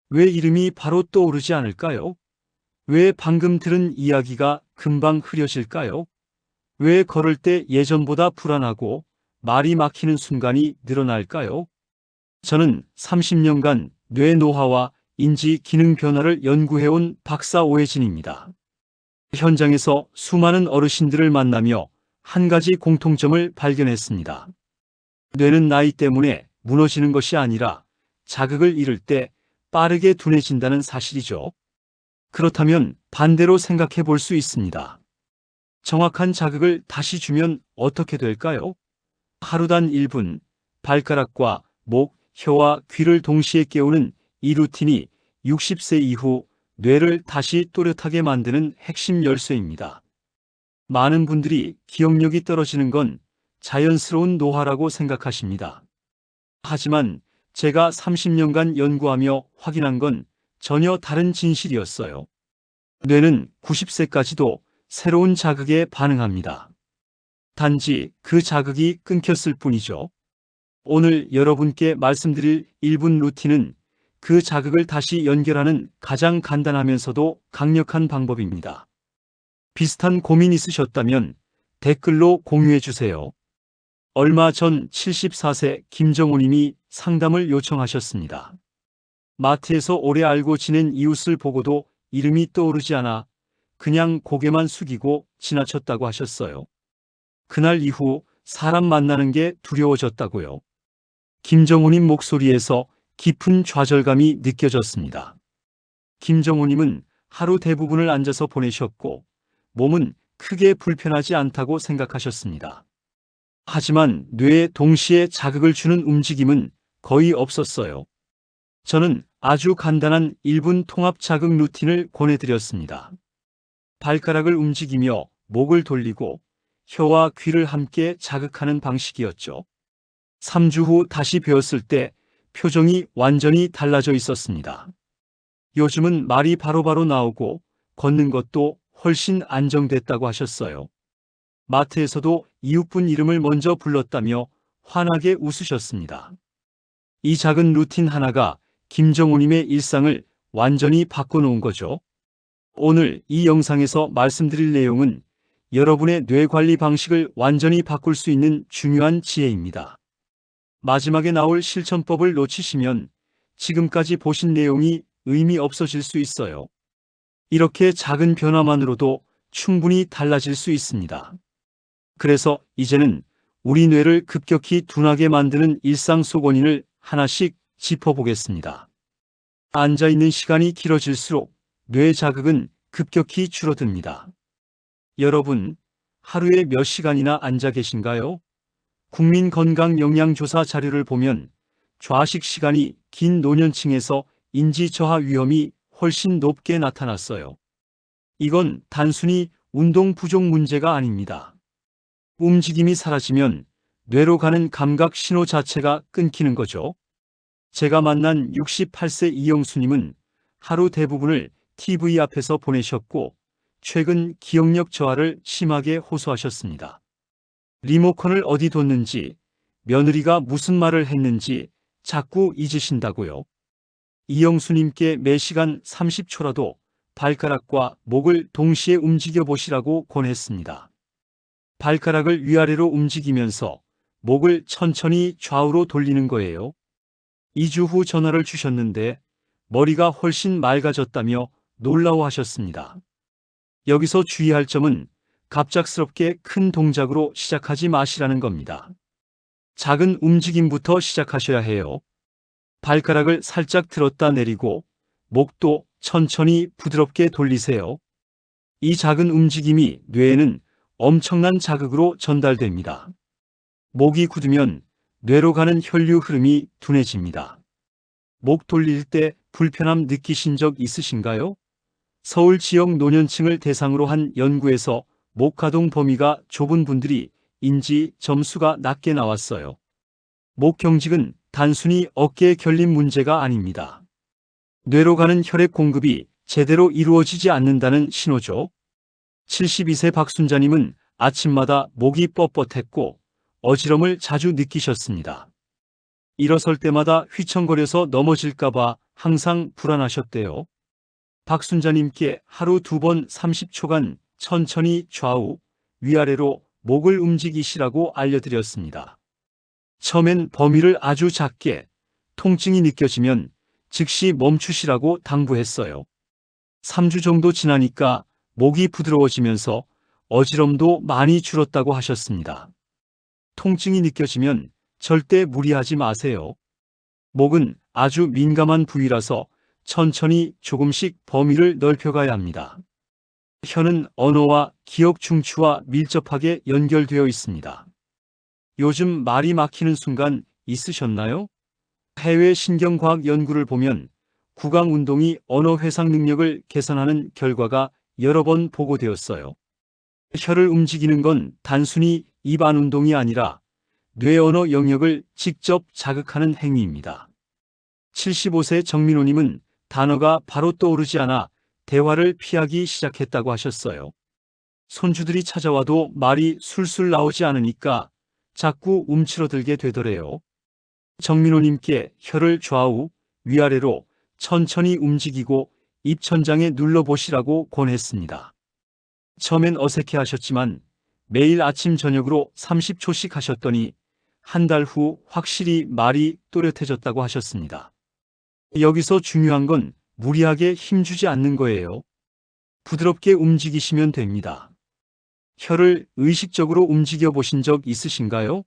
왜 이름이 바로 떠오르지 않을까요? 왜 방금 들은 이야기가 금방 흐려질까요? 왜 걸을 때 예전보다 불안하고 말이 막히는 순간이 늘어날까요? 저는 30년간 뇌 노화와 인지 기능 변화를 연구해온 박사 오해진입니다. 현장에서 수많은 어르신들을 만나며 한 가지 공통점을 발견했습니다. 뇌는 나이 때문에 무너지는 것이 아니라 자극을 잃을 때 빠르게 둔해진다는 사실이죠. 그렇다면 반대로 생각해 볼 수 있습니다. 정확한 자극을 다시 주면 어떻게 될까요? 하루 단 1분, 발가락과 목, 혀와 귀를 동시에 깨우는 이 루틴이 60세 이후 뇌를 다시 또렷하게 만드는 핵심 열쇠입니다. 많은 분들이 기억력이 떨어지는 건 자연스러운 노화라고 생각하십니다. 하지만 제가 30년간 연구하며 확인한 건 전혀 다른 진실이었어요. 뇌는 90세까지도 새로운 자극에 반응합니다. 단지 그 자극이 끊겼을 뿐이죠. 오늘 여러분께 말씀드릴 1분 루틴은 그 자극을 다시 연결하는 가장 간단하면서도 강력한 방법입니다. 비슷한 고민 있으셨다면 댓글로 공유해 주세요. 얼마 전 74세 김정우님이 상담을 요청하셨습니다. 마트에서 오래 알고 지낸 이웃을 보고도 이름이 떠오르지 않아 그냥 고개만 숙이고 지나쳤다고 하셨어요. 그날 이후 사람 만나는 게 두려워졌다고요. 김정우님 목소리에서 깊은 좌절감이 느껴졌습니다. 김정우님은 하루 대부분을 앉아서 보내셨고 몸은 크게 불편하지 않다고 생각하셨습니다. 하지만 뇌에 동시에 자극을 주는 움직임은 거의 없었어요. 저는 아주 간단한 1분 통합 자극 루틴을 권해드렸습니다. 발가락을 움직이며 목을 돌리고 혀와 귀를 함께 자극하는 방식이었죠. 3주 후 다시 배웠을 때 표정이 완전히 달라져 있었습니다. 요즘은 말이 바로바로 나오고 걷는 것도 훨씬 안정됐다고 하셨어요. 마트에서도 이웃분 이름을 먼저 불렀다며 환하게 웃으셨습니다. 이 작은 루틴 하나가 김정우님의 일상을 완전히 바꿔놓은 거죠. 오늘 이 영상에서 말씀드릴 내용은 여러분의 뇌 관리 방식을 완전히 바꿀 수 있는 중요한 지혜입니다. 마지막에 나올 실천법을 놓치시면 지금까지 보신 내용이 의미 없어질 수 있어요. 이렇게 작은 변화만으로도 충분히 달라질 수 있습니다. 그래서 이제는 우리 뇌를 급격히 둔하게 만드는 일상 속 원인을 하나씩 짚어보겠습니다. 앉아있는 시간이 길어질수록 뇌 자극은 급격히 줄어듭니다. 여러분, 하루에 몇 시간이나 앉아 계신가요? 국민건강영양조사 자료를 보면 좌식 시간이 긴 노년층에서 인지저하 위험이 훨씬 높게 나타났어요. 이건 단순히 운동 부족 문제가 아닙니다. 움직임이 사라지면 뇌로 가는 감각 신호 자체가 끊기는 거죠. 제가 만난 68세 이영수님은 하루 대부분을 TV 앞에서 보내셨고 최근 기억력 저하를 심하게 호소하셨습니다. 리모컨을 어디 뒀는지, 며느리가 무슨 말을 했는지 자꾸 잊으신다고요. 이영수님께 매 시간 30초라도 발가락과 목을 동시에 움직여 보시라고 권했습니다. 발가락을 위아래로 움직이면서 목을 천천히 좌우로 돌리는 거예요. 2주 후 전화를 주셨는데 머리가 훨씬 맑아졌다며 놀라워하셨습니다. 여기서 주의할 점은 갑작스럽게 큰 동작으로 시작하지 마시라는 겁니다. 작은 움직임부터 시작하셔야 해요. 발가락을 살짝 들었다 내리고 목도 천천히 부드럽게 돌리세요. 이 작은 움직임이 뇌에는 엄청난 자극으로 전달됩니다. 목이 굳으면 뇌로 가는 혈류 흐름이 둔해집니다. 목 돌릴 때 불편함 느끼신 적 있으신가요? 서울 지역 노년층을 대상으로 한 연구에서 목 가동 범위가 좁은 분들이 인지 점수가 낮게 나왔어요. 목 경직은 단순히 어깨 결림 문제가 아닙니다. 뇌로 가는 혈액 공급이 제대로 이루어지지 않는다는 신호죠. 72세 박순자님은 아침마다 목이 뻣뻣했고 어지럼을 자주 느끼셨습니다. 일어설 때마다 휘청거려서 넘어질까봐 항상 불안하셨대요. 박순자님께 하루 2번 30초간 천천히 좌우, 위아래로 목을 움직이시라고 알려드렸습니다. 처음엔 범위를 아주 작게, 통증이 느껴지면 즉시 멈추시라고 당부했어요. 3주 정도 지나니까 목이 부드러워지면서 어지럼도 많이 줄었다고 하셨습니다. 통증이 느껴지면 절대 무리하지 마세요. 목은 아주 민감한 부위라서 천천히 조금씩 범위를 넓혀가야 합니다. 혀는 언어와 기억 중추와 밀접하게 연결되어 있습니다. 요즘 말이 막히는 순간 있으셨나요? 해외 신경과학 연구를 보면 구강 운동이 언어 회상 능력을 개선하는 결과가 여러 번 보고되었어요. 혀를 움직이는 건 단순히 입 안 운동이 아니라 뇌 언어 영역을 직접 자극하는 행위입니다. 75세 정민호님은 단어가 바로 떠오르지 않아 대화를 피하기 시작했다고 하셨어요. 손주들이 찾아와도 말이 술술 나오지 않으니까 자꾸 움츠러들게 되더래요. 정민호님께 혀를 좌우, 위아래로 천천히 움직이고 입천장에 눌러보시라고 권했습니다. 처음엔 어색해 하셨지만 매일 아침 저녁으로 30초씩 하셨더니 한 달 후 확실히 말이 또렷해졌다고 하셨습니다. 여기서 중요한 건 무리하게 힘주지 않는 거예요. 부드럽게 움직이시면 됩니다. 혀를 의식적으로 움직여 보신 적 있으신가요?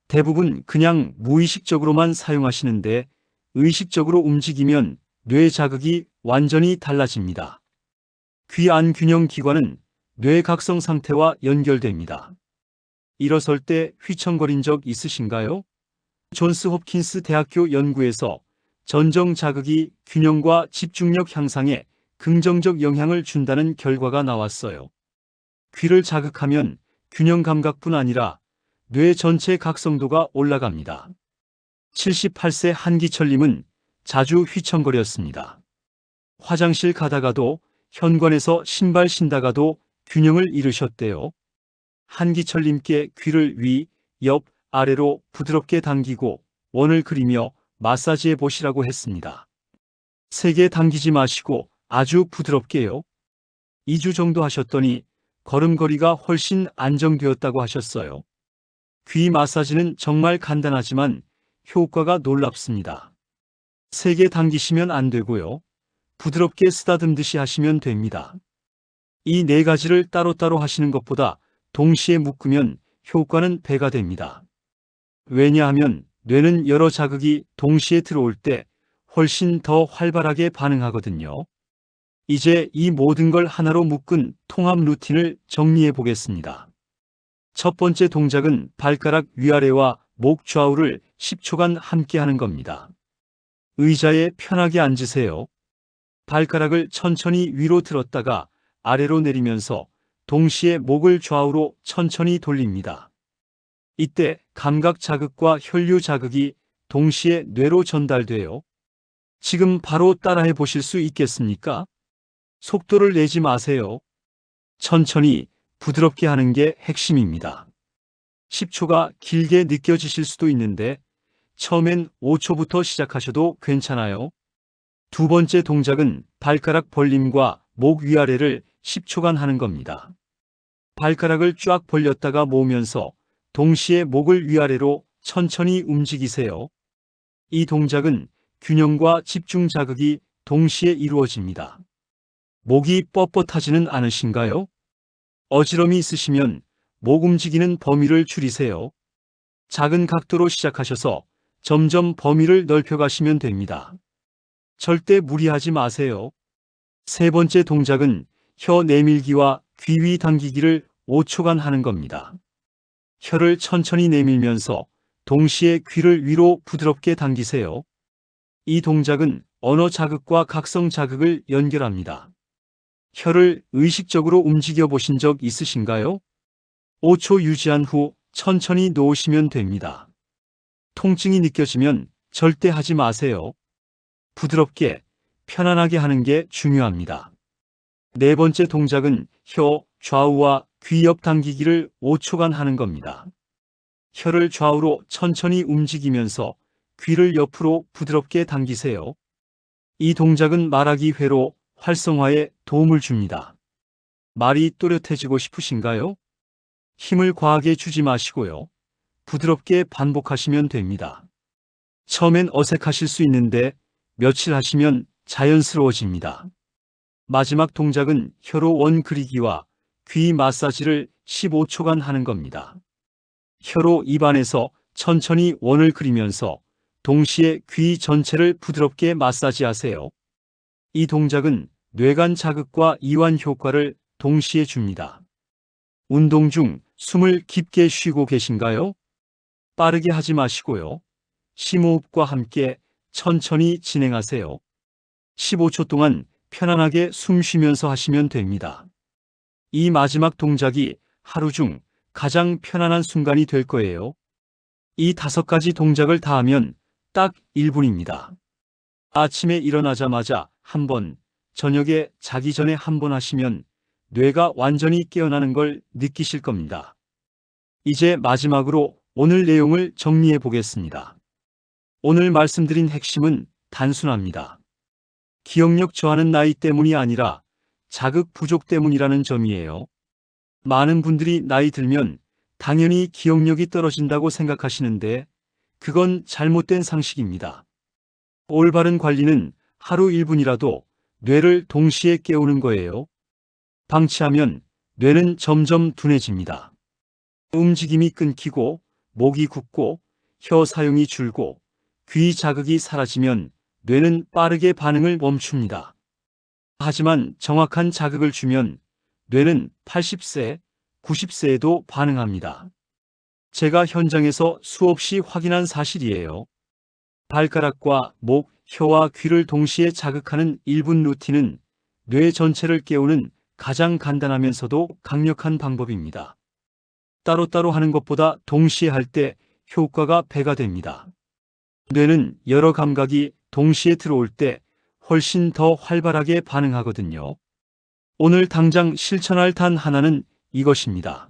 대부분 그냥 무의식적으로만 사용하시는데 의식적으로 움직이면 뇌 자극이 완전히 달라집니다. 귀 안 균형 기관은 뇌 각성 상태와 연결됩니다. 일어설 때 휘청거린 적 있으신가요? 존스 홉킨스 대학교 연구에서 전정 자극이 균형과 집중력 향상에 긍정적 영향을 준다는 결과가 나왔어요. 귀를 자극하면 균형 감각뿐 아니라 뇌 전체 각성도가 올라갑니다. 78세 한기철님은 자주 휘청거렸습니다. 화장실 가다가도 현관에서 신발 신다가도 균형을 잃으셨대요. 한기철님께 귀를 위, 옆, 아래로 부드럽게 당기고 원을 그리며 마사지해 보시라고 했습니다. 세게 당기지 마시고 아주 부드럽게요. 2주 정도 하셨더니 걸음걸이가 훨씬 안정되었다고 하셨어요. 귀 마사지는 정말 간단하지만 효과가 놀랍습니다. 세게 당기시면 안 되고요. 부드럽게 쓰다듬듯이 하시면 됩니다. 이 4가지를 따로따로 하시는 것보다 동시에 묶으면 효과는 배가 됩니다. 왜냐하면 뇌는 여러 자극이 동시에 들어올 때 훨씬 더 활발하게 반응하거든요. 이제 이 모든 걸 하나로 묶은 통합 루틴을 정리해 보겠습니다. 첫 번째 동작은 발가락 위아래와 목 좌우를 10초간 함께 하는 겁니다. 의자에 편하게 앉으세요. 발가락을 천천히 위로 들었다가 아래로 내리면서 동시에 목을 좌우로 천천히 돌립니다. 이때 감각 자극과 혈류 자극이 동시에 뇌로 전달돼요. 지금 바로 따라해 보실 수 있겠습니까? 속도를 내지 마세요. 천천히 부드럽게 하는 게 핵심입니다. 10초가 길게 느껴지실 수도 있는데 처음엔 5초부터 시작하셔도 괜찮아요. 두 번째 동작은 발가락 벌림과 목 위아래를 10초간 하는 겁니다. 발가락을 쫙 벌렸다가 모으면서 동시에 목을 위아래로 천천히 움직이세요. 이 동작은 균형과 집중 자극이 동시에 이루어집니다. 목이 뻣뻣하지는 않으신가요? 어지럼이 있으시면 목 움직이는 범위를 줄이세요. 작은 각도로 시작하셔서 점점 범위를 넓혀가시면 됩니다. 절대 무리하지 마세요. 세 번째 동작은 혀 내밀기와 귀 위 당기기를 5초간 하는 겁니다. 혀를 천천히 내밀면서 동시에 귀를 위로 부드럽게 당기세요. 이 동작은 언어 자극과 각성 자극을 연결합니다. 혀를 의식적으로 움직여 보신 적 있으신가요? 5초 유지한 후 천천히 놓으시면 됩니다. 통증이 느껴지면 절대 하지 마세요. 부드럽게, 편안하게 하는 게 중요합니다. 네 번째 동작은 혀 좌우와 귀 옆 당기기를 5초간 하는 겁니다. 혀를 좌우로 천천히 움직이면서 귀를 옆으로 부드럽게 당기세요. 이 동작은 말하기 회로 활성화에 도움을 줍니다. 말이 또렷해지고 싶으신가요? 힘을 과하게 주지 마시고요. 부드럽게 반복하시면 됩니다. 처음엔 어색하실 수 있는데 며칠 하시면 자연스러워집니다. 마지막 동작은 혀로 원 그리기와 귀 마사지를 15초간 하는 겁니다. 혀로 입안에서 천천히 원을 그리면서 동시에 귀 전체를 부드럽게 마사지하세요. 이 동작은 뇌관 자극과 이완 효과를 동시에 줍니다. 운동 중 숨을 깊게 쉬고 계신가요? 빠르게 하지 마시고요. 심호흡과 함께 천천히 진행하세요. 15초 동안 편안하게 숨 쉬면서 하시면 됩니다. 이 마지막 동작이 하루 중 가장 편안한 순간이 될 거예요. 이 5가지 동작을 다 하면 딱 1분입니다. 아침에 일어나자마자 한 번, 저녁에 자기 전에 한 번 하시면 뇌가 완전히 깨어나는 걸 느끼실 겁니다. 이제 마지막으로 오늘 내용을 정리해 보겠습니다. 오늘 말씀드린 핵심은 단순합니다. 기억력 저하는 나이 때문이 아니라 자극 부족 때문이라는 점이에요. 많은 분들이 나이 들면 당연히 기억력이 떨어진다고 생각하시는데 그건 잘못된 상식입니다. 올바른 관리는 하루 1분이라도 뇌를 동시에 깨우는 거예요. 방치하면 뇌는 점점 둔해집니다. 움직임이 끊기고 목이 굳고 혀 사용이 줄고 귀 자극이 사라지면 뇌는 빠르게 반응을 멈춥니다. 하지만 정확한 자극을 주면 뇌는 80세, 90세에도 반응합니다. 제가 현장에서 수없이 확인한 사실이에요. 발가락과 목, 혀와 귀를 동시에 자극하는 1분 루틴은 뇌 전체를 깨우는 가장 간단하면서도 강력한 방법입니다. 따로따로 하는 것보다 동시에 할 때 효과가 배가 됩니다. 뇌는 여러 감각이 동시에 들어올 때 훨씬 더 활발하게 반응하거든요. 오늘 당장 실천할 단 하나는 이것입니다.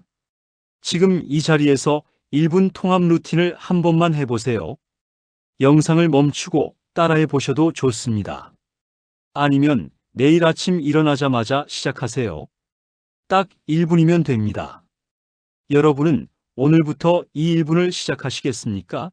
지금 이 자리에서 1분 통합 루틴을 한 번만 해보세요. 영상을 멈추고 따라해 보셔도 좋습니다. 아니면 내일 아침 일어나자마자 시작하세요. 딱 1분이면 됩니다. 여러분은 오늘부터 이 1분을 시작하시겠습니까?